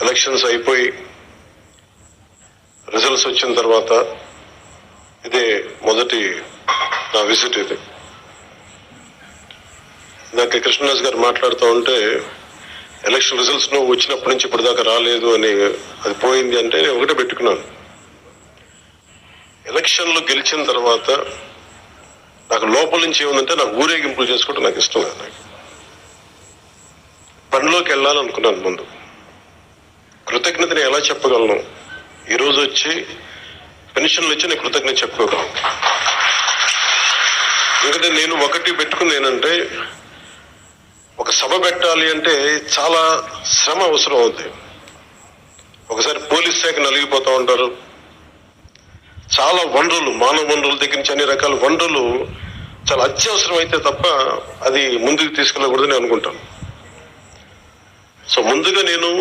Elections అయిపోయి results వచ్చిన తర్వాత ఇదే మొదటి నా విజిట్. ఇది ఇందాక కృష్ణరాజు గారు మాట్లాడుతూ ఉంటే ఎలక్షన్ రిజల్ట్స్ నువ్వు వచ్చినప్పటి నుంచి ఇప్పటిదాకా రాలేదు అని, అది పోయింది అంటే నేను ఒకటే పెట్టుకున్నాను. ఎలక్షన్లు గెలిచిన తర్వాత నాకు లోపల నుంచి ఏముందంటే నాకు ఊరేగింపులు చేసుకోవడం నాకు ఇష్టం లేదు. నాకు పనిలోకి వెళ్ళాలనుకున్నాను. ముందు కృతజ్ఞతని ఎలా చెప్పగలను? ఈరోజు వచ్చి పెన్షన్లు వచ్చి నేను కృతజ్ఞత చెప్పుకోగలను. ఎందుకంటే నేను ఒకటి పెట్టుకుంది ఏంటంటే, ఒక సభ పెట్టాలి అంటే చాలా శ్రమ అవసరం అవుతుంది. ఒకసారి పోలీస్ శాఖ నలిగిపోతూ ఉంటారు. చాలా వనరులు, మానవ వనరుల దగ్గర నుంచి అన్ని రకాల వనరులు చాలా అత్యవసరం అయితే తప్ప అది ముందుకు తీసుకెళ్ళకూడదని అనుకుంటాను. సో ముందుగా నేను